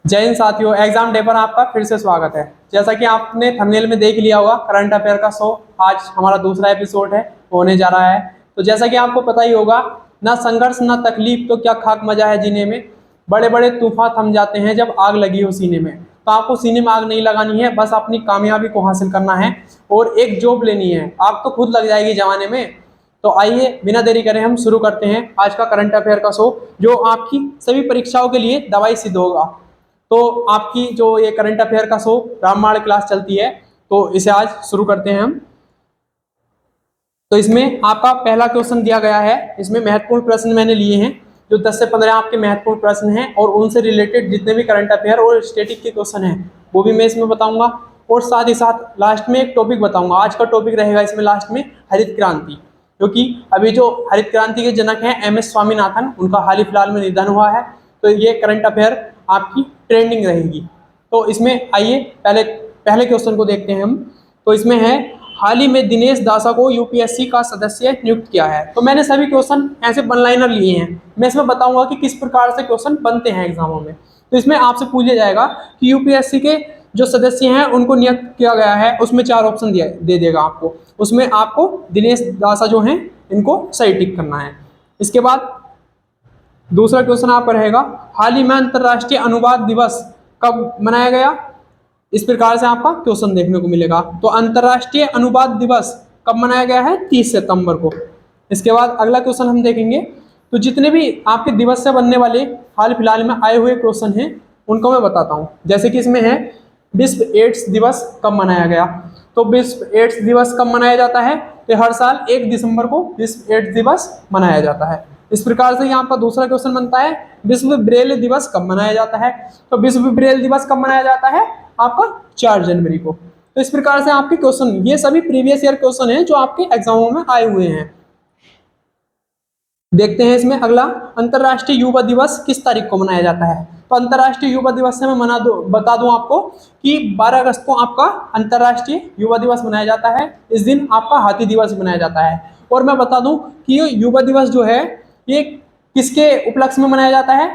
जय हिंद साथियों, exam day पर आपका फिर से स्वागत है। जैसा कि आपने थंबनेल में देख लिया होगा, करंट अफेयर का शो आज हमारा दूसरा एपिसोड है, होने जा रहा है। तो जैसा कि आपको पता ही होगा, ना संघर्ष ना तकलीफ तो क्या खाक मजा है जीने में, बड़े बड़े तूफान थम जाते हैं जब आग लगी हो सीने में। तो आपको सीने में आग नहीं लगानी है, बस अपनी कामयाबी को हासिल करना है और एक जॉब लेनी है। आग तो खुद लग जाएगी जमाने में। तो आइए बिना देरी करें हम शुरू करते हैं आज का करंट अफेयर का शो, जो आपकी सभी परीक्षाओं के लिए दवाई सिद्ध होगा। तो आपकी जो ये करंट अफेयर का शो रामबाण क्लास चलती है, तो इसे आज शुरू करते हैं हम। तो इसमें आपका पहला क्वेश्चन दिया गया है। इसमें महत्वपूर्ण प्रश्न मैंने लिए हैं, जो 10 से 15 आपके महत्वपूर्ण प्रश्न हैं, और उनसे रिलेटेड जितने भी करंट अफेयर और स्टैटिक के क्वेश्चन हैं वो भी मैं इसमें बताऊंगा। और साथ ही साथ लास्ट में एक टॉपिक बताऊंगा। आज का टॉपिक रहेगा इसमें लास्ट में हरित क्रांति, क्योंकि अभी जो हरित क्रांति के जनक हैं MS स्वामीनाथन, उनका हाल ही फिलहाल में निधन हुआ है। तो ये करंट अफेयर आपकी ट्रेंडिंग रहेगी। तो इसमें आइए पहले क्वेश्चन को देखते हैं हम। तो इसमें है, हाल ही में दिनेश दासा को UPSC का सदस्य नियुक्त किया है। तो मैंने सभी क्वेश्चन ऐसे वन लाइनर लिए हैं। मैं इसमें बताऊंगा कि किस प्रकार से क्वेश्चन बनते हैं एग्जामों में। तो इसमें आपसे पूछा जाएगा कि UPSC के जो सदस्य हैं उनको नियुक्त किया गया है, उसमें 4 ऑप्शन दे देगा आपको। उसमें आपको दिनेश दासा जो हैं इनको सही टिक करना है। इसके बाद दूसरा क्वेश्चन आपका रहेगा, हाल ही में अंतर्राष्ट्रीय अनुवाद दिवस कब मनाया गया। इस प्रकार से आपका क्वेश्चन देखने को मिलेगा। तो अंतर्राष्ट्रीय अनुवाद दिवस कब मनाया गया है, 30 सितंबर को। इसके बाद अगला क्वेश्चन हम देखेंगे। तो जितने भी आपके दिवस से बनने वाले हाल फिलहाल में आए हुए क्वेश्चन हैं उनको मैं बताता हूँ। जैसे कि इसमें है, विश्व एड्स दिवस कब मनाया गया। तो विश्व एड्स दिवस कब मनाया जाता है, तो हर साल 1 दिसंबर को विश्व एड्स दिवस मनाया जाता है। इस प्रकार से यहाँ पर दूसरा क्वेश्चन बनता है, विश्व ब्रेल दिवस कब मनाया जाता है। तो विश्व ब्रेल दिवस कब मनाया जाता है, आपका 4 जनवरी को। तो इस प्रकार से आपके क्वेश्चन, ये सभी प्रीवियस ईयर क्वेश्चन हैं जो आपके एग्जामों में आए हुए हैं। देखते हैं इसमें अगला, अंतर्राष्ट्रीय युवा दिवस किस तारीख को मनाया जाता है। तो अंतर्राष्ट्रीय युवा दिवस से मैं बता दूं आपको कि 12 अगस्त को आपका अंतर्राष्ट्रीय युवा दिवस मनाया जाता है। इस दिन आपका हाथी दिवस मनाया जाता है। और मैं बता दूं कि ये युवा दिवस जो है ये किसके उपलक्ष्य में मनाया जाता है।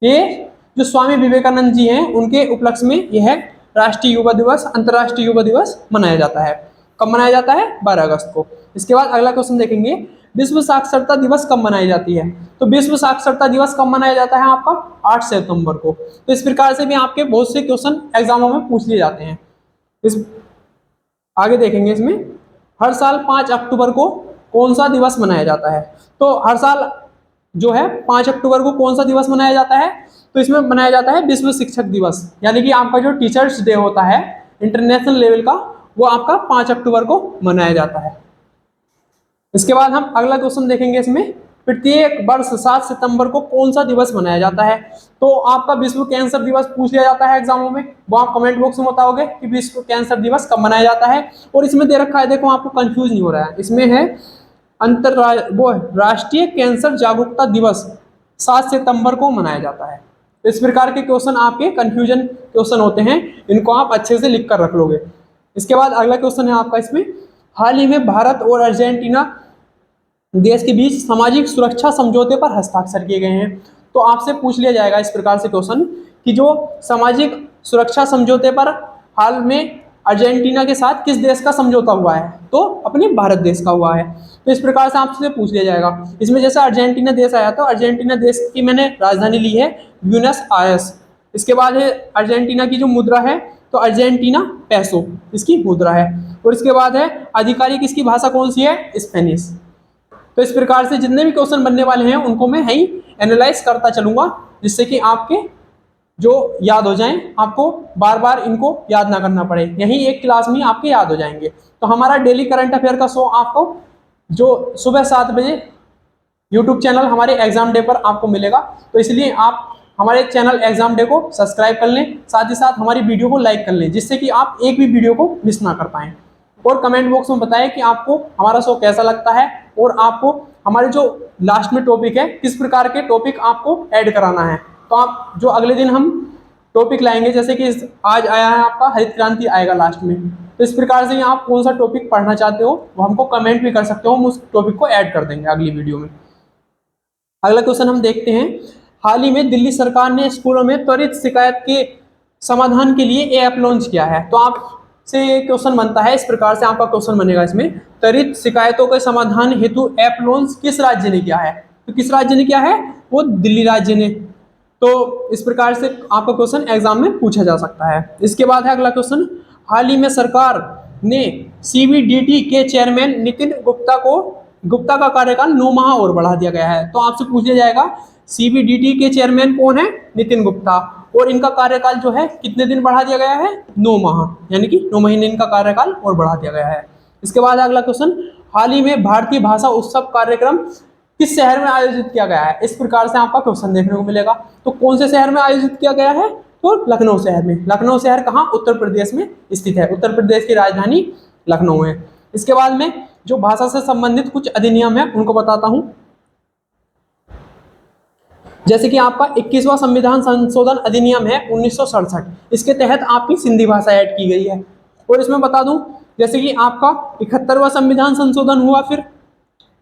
ये जो स्वामी विवेकानंद जी हैं उनके उपलक्ष्य में यह राष्ट्रीय युवा दिवस, अंतर्राष्ट्रीय युवा दिवस मनाया जाता है। कब मनाया जाता है, 12 अगस्त को। इसके बाद अगला क्वेश्चन देखेंगे, विश्व साक्षरता दिवस कब मनाई जाती है। तो विश्व साक्षरता दिवस कब मनाया जाता है, आपका 8 सितंबर को। तो इस प्रकार से भी आपके बहुत से क्वेश्चन एग्जामों में पूछ लिए जाते हैं। इस आगे देखेंगे इसमें, हर साल 5 अक्टूबर को कौन सा दिवस मनाया जाता है। तो हर साल जो है 5 अक्टूबर को कौन सा दिवस मनाया जाता है, तो इसमें मनाया जाता है विश्व शिक्षक दिवस। यानी कि आपका जो टीचर्स डे होता है इंटरनेशनल लेवल का, वो आपका 5 अक्टूबर को मनाया जाता है। इसके बाद हम अगला क्वेश्चन देखेंगे। इसमें प्रत्येक वर्ष 7 सितंबर को कौन सा दिवस मनाया जाता है। तो आपका विश्व कैंसर दिवस पूछ लिया जाता है एग्जामों में, वो आप कमेंट बॉक्स में बताओगे कि विश्व कैंसर दिवस कब मनाया जाता है। और इसमें दे रखा है, देखो आपको कंफ्यूज नहीं हो रहा है, इसमें है राष्ट्रीय कैंसर जागरूकता दिवस 7 सितंबर को मनाया जाता है। इस प्रकार के क्वेश्चन आपके कंफ्यूजन क्वेश्चन होते हैं, इनको आप अच्छे से लिख कर रख लोगे। इसके बाद अगला क्वेश्चन है आपका इसमें, हाल ही में भारत और अर्जेंटीना देश के बीच सामाजिक सुरक्षा समझौते पर हस्ताक्षर किए गए हैं। तो आपसे पूछ लिया जाएगा इस प्रकार से क्वेश्चन कि जो सामाजिक सुरक्षा समझौते पर हाल में अर्जेंटीना के साथ किस देश का समझौता हुआ है, तो अपने भारत देश का हुआ है। तो इस प्रकार से आपसे पूछ लिया जाएगा। इसमें जैसे अर्जेंटीना देश आया, तो अर्जेंटीना देश की मैंने राजधानी ली है ब्यूनस आयर्स। इसके बाद है अर्जेंटीना की जो मुद्रा है, तो अर्जेंटीना पैसो इसकी मुद्रा है। और इसके बाद है आधिकारिक इसकी भाषा कौन सी है, स्पेनिश। तो इस प्रकार से जितने भी क्वेश्चन बनने वाले हैं उनको मैं यही एनालाइज करता चलूंगा, जिससे कि आपके जो याद हो जाएं, आपको बार बार इनको याद ना करना पड़े, यही एक क्लास में आपके याद हो जाएंगे। तो हमारा डेली करंट अफेयर का शो आपको जो सुबह 7 बजे यूट्यूब चैनल हमारे एग्जाम डे पर आपको मिलेगा। तो इसलिए आप हमारे चैनल एग्जाम डे को सब्सक्राइब कर लें, साथ ही साथ हमारी वीडियो को लाइक कर लें, जिससे कि आप एक भी वीडियो को मिस ना कर पाएं। और कमेंट बॉक्स में बताएं कि आपको हमारा शो कैसा लगता है, और आपको हमारे जो लास्ट में टॉपिक है, किस प्रकार के टॉपिक आपको ऐड कराना है। तो आप जो अगले दिन हम टॉपिक लाएंगे, जैसे कि आज आया है आपका हरित क्रांति आएगा लास्ट में, तो इस प्रकार से आप कौन सा टॉपिक पढ़ना चाहते हो वो हमको कमेंट भी कर सकते हो, हम उस टॉपिक को ऐड कर देंगे अगली वीडियो में। अगला क्वेश्चन हम देखते हैं, हाल ही में दिल्ली सरकार ने स्कूलों में त्वरित शिकायत के समाधान के लिए ऐप लॉन्च किया है। तो आपसे क्वेश्चन बनता है, इस प्रकार से आपका क्वेश्चन बनेगा इसमें, त्वरित शिकायतों के समाधान हेतु ऐप लॉन्च किस राज्य ने किया है? तो किस राज्य ने किया है? वो दिल्ली राज्य ने। तो इस प्रकार से आपका क्वेश्चन एग्जाम में पूछा जा सकता है। इसके बाद है अगला क्वेश्चन, हाल ही में सरकार ने सीबीडीटी के चेयरमैन नितिन गुप्ता का कार्यकाल 9 माह और बढ़ा दिया गया है। तो आपसे पूछा जाएगा सीबीडीटी के चेयरमैन कौन है? नितिन गुप्ता। और इनका कार्यकाल जो है कितने दिन बढ़ा दिया गया है? 9 माह, यानी कि 9 महीने इनका कार्यकाल और बढ़ा दिया गया है। इसके बाद अगला क्वेश्चन, हाल ही में भारतीय भाषा उत्सव कार्यक्रम किस शहर में आयोजित किया गया है? इस प्रकार से आपका क्वेश्चन देखने को मिलेगा। तो कौन से शहर में आयोजित किया गया है? तो लखनऊ शहर में। लखनऊ शहर कहाँ? उत्तर प्रदेश में स्थित है। उत्तर प्रदेश की राजधानी लखनऊ है। इसके बाद में जो भाषा से संबंधित कुछ अधिनियम है उनको बताता हूं। जैसे कि आपका 21वां संविधान संशोधन अधिनियम है 1967, इसके तहत आपकी सिंधी भाषा ऐड की गई है। और इसमें बता दूं, जैसे कि आपका 71वां संविधान संशोधन हुआ फिर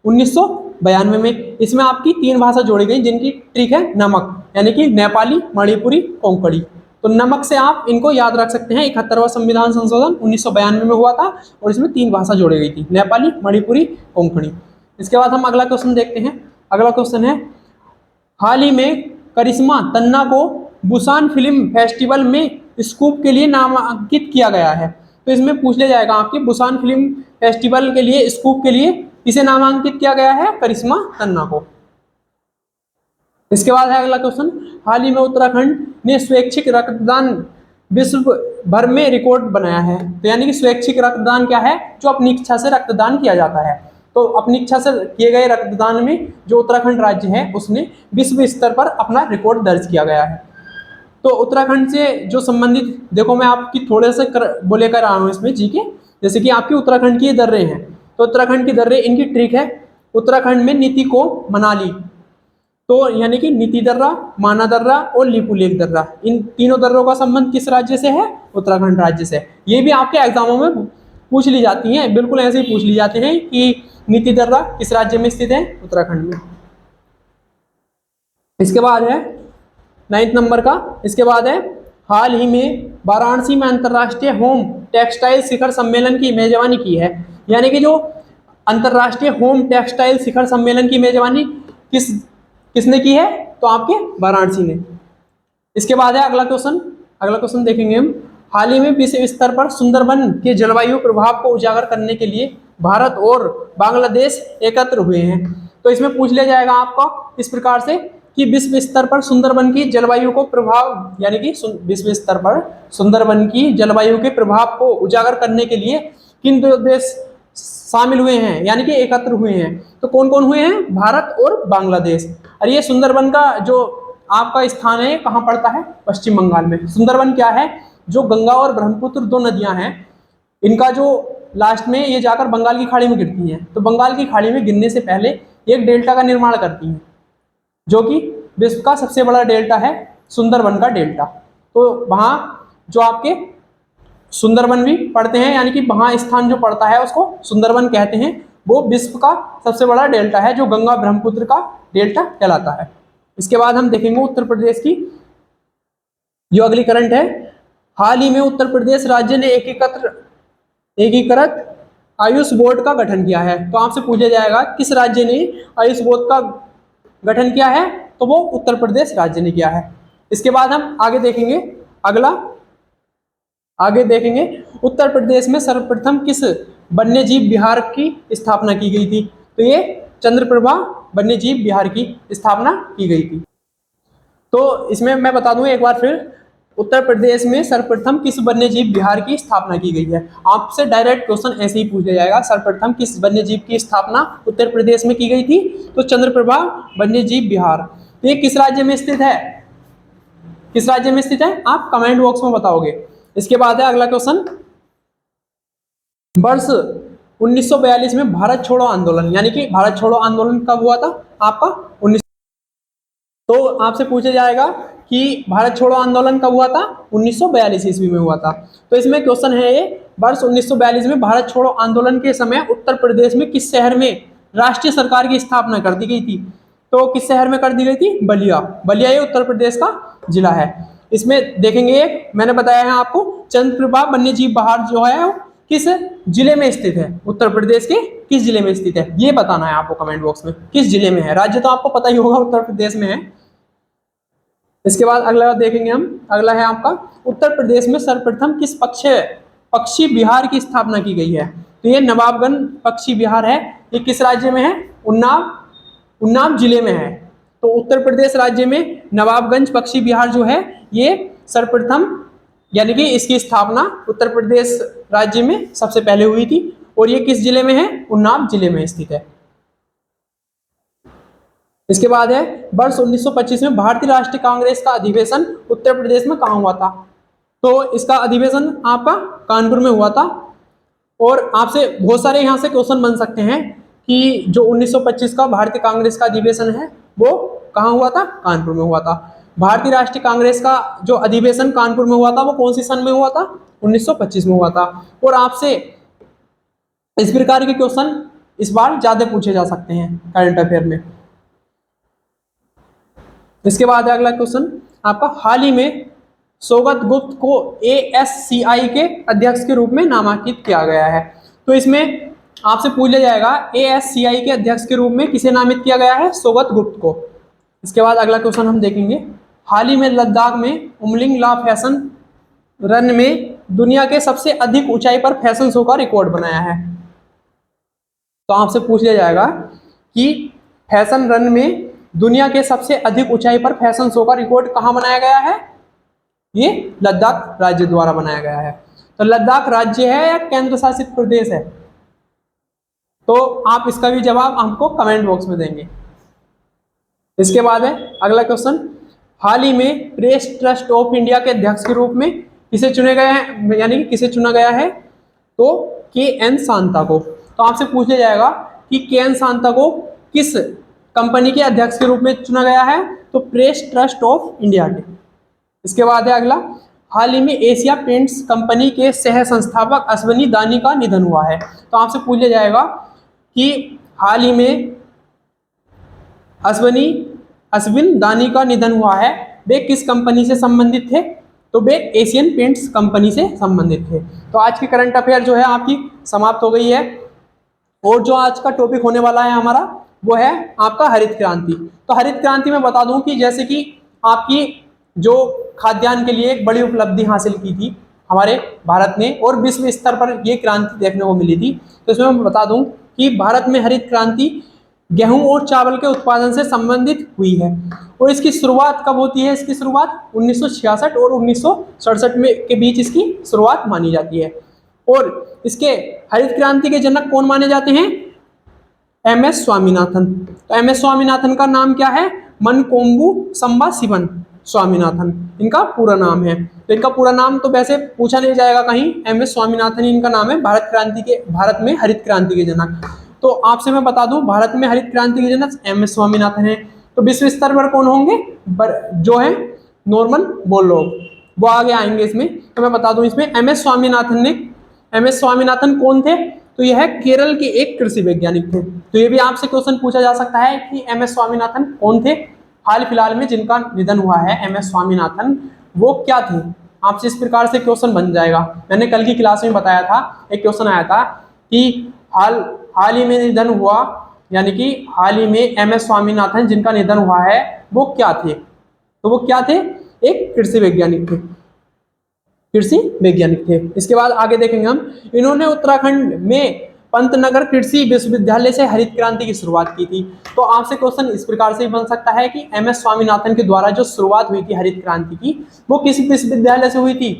1992 में, इसमें आपकी 3 भाषा जोड़ी गई जिनकी ट्रिक है नमक, यानी कि नेपाली, मणिपुरी, कोंकणी। तो नमक से आप इनको याद रख सकते हैं। 71वां संविधान संशोधन 1992 में हुआ था और इसमें 3 भाषा जोड़ी गई थी, नेपाली, मणिपुरी, कोंकणी। इसके बाद हम अगला क्वेश्चन देखते हैं। अगला क्वेश्चन है, हाल ही में करिश्मा तन्ना को बुसान फिल्म फेस्टिवल में स्कूप के लिए नामांकित किया गया है। तो इसमें पूछ लिया जाएगा आपकी बुसान फिल्म फेस्टिवल के लिए स्कूप के लिए किसे नामांकित किया गया है? करिश्मा तन्ना को। इसके बाद है अगला क्वेश्चन, हाल ही में उत्तराखंड ने स्वैच्छिक रक्तदान विश्व भर में रिकॉर्ड बनाया है। तो यानी कि स्वैच्छिक रक्तदान क्या है? जो अपनी इच्छा से रक्तदान किया जाता है। तो अपनी इच्छा से किए गए रक्तदान में जो उत्तराखंड राज्य है उसने विश्व स्तर पर अपना रिकॉर्ड दर्ज किया गया है। तो उत्तराखंड से जो संबंधित, देखो मैं आपकी थोड़े से बोले कर रहा हूँ इसमें जी के, जैसे कि आपकी उत्तराखंड की दर्रे हैं, तो उत्तराखंड की दर्रे इनकी ट्रिक है, उत्तराखंड में नीति को मनाली, तो यानी कि नीति दर्रा, माना दर्रा और लिपुलेख दर्रा, इन तीनों दर्रों का संबंध किस राज्य से है? उत्तराखंड राज्य से। ये भी आपके एग्जामों में पूछ ली जाती हैं, बिल्कुल ऐसे ही पूछ ली जाते हैं कि नीति दर्रा किस राज्य में स्थित है? उत्तराखंड में। इसके बाद है 9th नंबर का, इसके बाद है, हाल ही में वाराणसी में अंतर्राष्ट्रीय होम टेक्सटाइल शिखर सम्मेलन की मेजबानी की है। यानी कि जो अंतर्राष्ट्रीय होम टेक्सटाइल शिखर सम्मेलन की मेजबानी किसने की है? तो आपके वाराणसी ने। इसके बाद है अगला क्वेश्चन देखेंगे हम, हाल ही में विश्व स्तर पर सुंदरबन के जलवायु प्रभाव को उजागर करने के लिए भारत और बांग्लादेश एकत्र हुए हैं। तो इसमें पूछ लिया जाएगा आपको इस प्रकार से कि विश्व स्तर पर सुंदरबन की जलवायु को प्रभाव, यानी कि विश्व स्तर पर सुंदरबन की जलवायु के प्रभाव को उजागर करने के लिए किन 2 देश शामिल हुए हैं, यानी कि एकत्र हुए हैं? तो कौन कौन हुए हैं? भारत और बांग्लादेश। और ये सुंदरबन का जो आपका स्थान है कहाँ पड़ता है? पश्चिम बंगाल में। सुंदरबन क्या है? जो गंगा और ब्रह्मपुत्र 2 नदियां हैं, इनका जो लास्ट में ये जाकर बंगाल की खाड़ी में गिरती हैं, तो बंगाल की खाड़ी में गिरने से पहले एक डेल्टा का निर्माण करती हैं, जो कि विश्व का सबसे बड़ा डेल्टा है सुंदरबन का डेल्टा। तो वहाँ जो आपके सुंदरबन भी पड़ते हैं, यानी कि वहाँ स्थान जो पड़ता है उसको सुंदरबन कहते हैं। वो विश्व का सबसे बड़ा डेल्टा है जो गंगा ब्रह्मपुत्र का डेल्टा कहलाता है। इसके बाद हम देखेंगे उत्तर प्रदेश की जो अगली करंट है, हाल ही में उत्तर प्रदेश राज्य ने एकीकृत आयुष बोर्ड का गठन किया है। तो आपसे पूछा जाएगा किस राज्य ने आयुष बोर्ड का गठन किया है? तो वो उत्तर प्रदेश राज्य ने किया है। इसके बाद हम आगे देखेंगे उत्तर प्रदेश में सर्वप्रथम किस वन्य जीव विहार की स्थापना की गई थी? तो ये चंद्रप्रभा वन्य जीव विहार की स्थापना की गई थी। तो इसमें मैं बता दूं एक बार फिर, उत्तर प्रदेश में सर्वप्रथम किस वन्य जीव विहार की स्थापना की गई है? आपसे डायरेक्ट क्वेश्चन ऐसे ही पूछा जाएगा, सर्वप्रथम किस वन्य जीव की स्थापना उत्तर प्रदेश में की गई थी? तो चंद्रप्रभा वन्य जीव विहार। तो ये किस राज्य में स्थित है? किस राज्य में स्थित है? आप कमेंट बॉक्स में बताओगे। इसके बाद है अगला क्वेश्चन, वर्ष 1942 में भारत छोड़ो आंदोलन, यानी कि भारत छोड़ो आंदोलन कब हुआ था? आपका 19। तो आपसे पूछा जाएगा कि भारत छोड़ो आंदोलन कब हुआ था? 1942 ईस्वी में हुआ था। तो इसमें क्वेश्चन है ये, वर्ष 1942 में भारत छोड़ो आंदोलन के समय उत्तर प्रदेश में किस शहर में राष्ट्रीय सरकार की स्थापना कर दी गई थी? तो किस शहर में कर दी गई थी? बलिया। बलिया ये उत्तर प्रदेश का जिला है। इसमें देखेंगे एक मैंने बताया है आपको, चंद्रप्रभा वन्य जीव बहार जो है वो किस जिले में स्थित है? उत्तर प्रदेश के किस जिले में स्थित है ये बताना है आपको कमेंट बॉक्स में, किस जिले में है। राज्य तो आपको पता ही होगा उत्तर प्रदेश में है। इसके बाद अगला देखेंगे हम, अगला है आपका, उत्तर प्रदेश में सर्वप्रथम किस पक्षी विहार की स्थापना की गई है? तो ये नवाबगंज पक्षी विहार है। ये किस राज्य में है? उन्नाव जिले में है। तो उत्तर प्रदेश राज्य में नवाबगंज पक्षी विहार जो है ये सर्वप्रथम, यानी कि इसकी स्थापना उत्तर प्रदेश राज्य में सबसे पहले हुई थी। और ये किस जिले में है? उन्नाव जिले में स्थित है। इसके बाद है, वर्ष 1925 में भारतीय राष्ट्रीय कांग्रेस का अधिवेशन उत्तर प्रदेश में कहाँ हुआ था? तो इसका अधिवेशन आपका कानपुर में हुआ था। और आपसे बहुत सारे यहाँ से क्वेश्चन बन सकते हैं कि जो 1925 का भारतीय कांग्रेस का अधिवेशन है वो कहाँ हुआ था? कानपुर में हुआ था। भारतीय राष्ट्रीय कांग्रेस का जो अधिवेशन कानपुर में हुआ था वो कौन सी सन में हुआ था? 1925 में हुआ था। और आपसे इस प्रकार के क्वेश्चन इस बार ज्यादा पूछे जा सकते हैं करंट अफेयर में। इसके बाद है अगला क्वेश्चन आपका, हाल ही में सौगत गुप्त को ASCI के अध्यक्ष के रूप में नामांकित किया गया है। तो इसमें आपसे पूछ लिया जाएगा ASCI के अध्यक्ष के रूप में किसे नामित किया गया है? सौगत गुप्त को। इसके बाद अगला क्वेश्चन हम देखेंगे, हाल ही में लद्दाख में उमलिंग ला फैशन रन में दुनिया के सबसे अधिक ऊंचाई पर फैशन शो का रिकॉर्ड बनाया है। तो आपसे पूछ लिया जाएगा कि फैशन रन में दुनिया के सबसे अधिक ऊंचाई पर फैशन शो का रिकॉर्ड कहाँ बनाया गया है? ये लद्दाख राज्य द्वारा बनाया गया है। तो लद्दाख राज्य है या केंद्र शासित प्रदेश है? तो आप इसका भी जवाब हमको कमेंट बॉक्स में देंगे। इसके बाद है अगला क्वेश्चन, हाल ही में प्रेस ट्रस्ट ऑफ इंडिया के अध्यक्ष के रूप में किसे चुने गए हैं, यानी कि किसे चुना गया है? तो KN शांता को। तो आपसे पूछ लिया जाएगा कि KN शांता को किस कंपनी के अध्यक्ष के रूप में चुना गया है? तो प्रेस ट्रस्ट ऑफ इंडिया के। इसके बाद है अगला, हाल ही में एशिया पेंट्स कंपनी के सह संस्थापक अश्विनी दानी का निधन हुआ है। तो आपसे पूछ लिया जाएगा कि हाल ही में अश्विन दानी का निधन हुआ है, वे किस कंपनी से संबंधित थे? तो वे एशियन पेंट्स कंपनी से संबंधित थे। तो आज की करंट अफेयर जो है आपकी समाप्त हो गई है। और जो आज का टॉपिक होने वाला है हमारा वो है आपका हरित क्रांति। तो हरित क्रांति में बता दूं कि जैसे कि आपकी जो खाद्यान्न के लिए एक बड़ी उपलब्धि हासिल की थी हमारे भारत ने और विश्व स्तर पर ये क्रांति देखने को मिली थी। तो इसमें मैं बता दूं कि भारत में हरित क्रांति गेहूं और चावल के उत्पादन से संबंधित हुई है। और इसकी शुरुआत कब होती है? इसकी शुरुआत 1966 और 1967 में के बीच इसकी शुरुआत मानी जाती है। और इसके हरित क्रांति के जनक कौन माने जाते हैं? MS स्वामीनाथन। तो MS स्वामीनाथन का नाम क्या है? मनकोम्बू संबाशिवन स्वामीनाथन इनका पूरा नाम है। तो इनका पूरा नाम तो वैसे पूछा नहीं जाएगा कहीं, MS स्वामीनाथन इनका नाम है। भारत में हरित क्रांति के जनक। तो आपसे मैं बता दूं भारत में हरित क्रांति के जनक MS स्वामीनाथन है। तो विश्व स्तर पर कौन होंगे? जो है नॉर्मन बोरलॉग, वो आगे आएंगे इसमें। तो मैं बता दूं इसमें MS स्वामीनाथन कौन थे? तो यह केरल के एक कृषि वैज्ञानिक थे। तो ये भी आपसे क्वेश्चन पूछा जा सकता है कि MS स्वामीनाथन कौन थे? हाल फिलहाल में जिनका निधन हुआ है MS स्वामीनाथन, वो क्या थे? आपसे इस प्रकार से क्वेश्चन बन जाएगा। मैंने कल की क्लास में बताया था, एक क्वेश्चन आया था कि हाल ही में निधन हुआ, यानी कि हाल ही में MS स्वामीनाथन जिनका निधन हुआ है वो क्या थे? तो वो क्या थे? एक कृषि वैज्ञानिक थे। इसके बाद आगे देखेंगे हम, इन्होंने उत्तराखंड में पंतनगर कृषि विश्वविद्यालय से हरित क्रांति की शुरुआत की थी। तो आपसे क्वेश्चन इस प्रकार से बन सकता है कि MS स्वामीनाथन के द्वारा जो शुरुआत हुई थी हरित क्रांति की वो किस विश्वविद्यालय से हुई थी?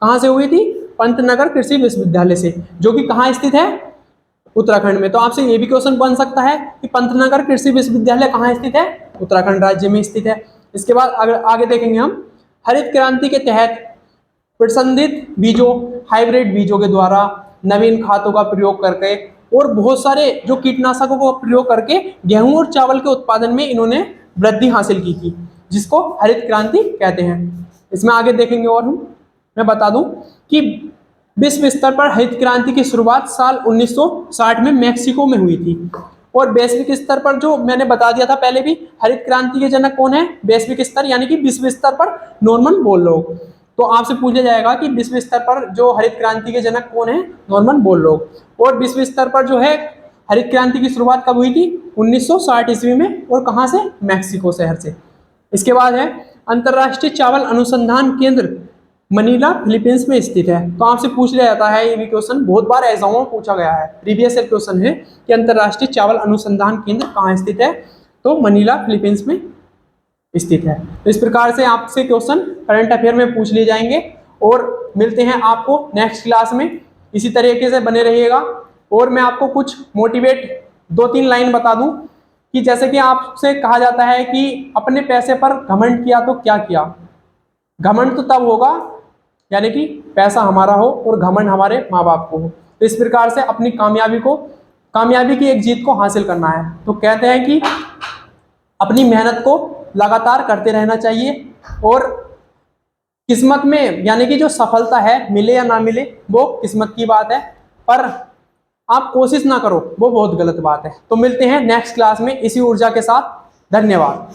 कहाँ से हुई थी? पंतनगर कृषि विश्वविद्यालय से, जो कि कहाँ स्थित है? उत्तराखंड में। तो आपसे ये भी क्वेश्चन बन सकता है कि पंतनगर कृषि विश्वविद्यालय कहाँ स्थित है? उत्तराखंड राज्य में स्थित है। इसके बाद आगे देखेंगे हम, हरित क्रांति के तहत प्रसंदित बीजों, हाइब्रिड बीजों के द्वारा नवीन खादों का प्रयोग करके और बहुत सारे जो कीटनाशकों का प्रयोग करके गेहूं और चावल के उत्पादन में इन्होंने वृद्धि हासिल की थी, जिसको हरित क्रांति कहते हैं। इसमें आगे देखेंगे और मैं बता दूं कि विश्व स्तर पर हरित क्रांति की शुरुआत साल 1960 में मैक्सिको में हुई थी। और वैश्विक स्तर पर जो मैंने बता दिया था पहले भी, हरित क्रांति के जनक कौन है? वैश्विक स्तर यानी कि विश्व स्तर पर नॉर्मन बोरलॉग। तो आपसे पूछा जाएगा कि विश्व स्तर पर जो हरित क्रांति के जनक कौन है? Norman Borlaug. और विश्व स्तर पर जो है हरित क्रांति की शुरुआत कब हुई थी? 1960 ईस्वी में। और कहाँ से? मैक्सिको शहर से। इसके बाद है अंतर्राष्ट्रीय चावल अनुसंधान केंद्र मनीला फिलीपींस में स्थित है। तो आपसे पूछ लिया जाता है, ये भी क्वेश्चन बहुत बार एग्जाम में पूछा गया है, प्रीवियस ईयर क्वेश्चन है कि अंतर्राष्ट्रीय चावल अनुसंधान केंद्र कहाँ स्थित है? तो मनीला फिलीपींस में स्थित है। तो इस प्रकार से आपसे क्वेश्चन करंट अफेयर में पूछ लिए जाएंगे। और मिलते हैं आपको नेक्स्ट क्लास में, इसी तरीके से बने रहिएगा। और मैं आपको कुछ मोटिवेट 2-3 लाइन बता दूं कि जैसे कि आपसे कहा जाता है कि अपने पैसे पर घमंड किया तो क्या किया? घमंड तो तब होगा यानी कि पैसा हमारा हो और घमंड हमारे माँ बाप को हो। तो इस प्रकार से अपनी कामयाबी की एक जीत को हासिल करना है। तो कहते हैं कि अपनी मेहनत को लगातार करते रहना चाहिए और किस्मत में यानी कि जो सफलता है मिले या ना मिले वो किस्मत की बात है, पर आप कोशिश ना करो वो बहुत गलत बात है। तो मिलते हैं नेक्स्ट क्लास में इसी ऊर्जा के साथ। धन्यवाद।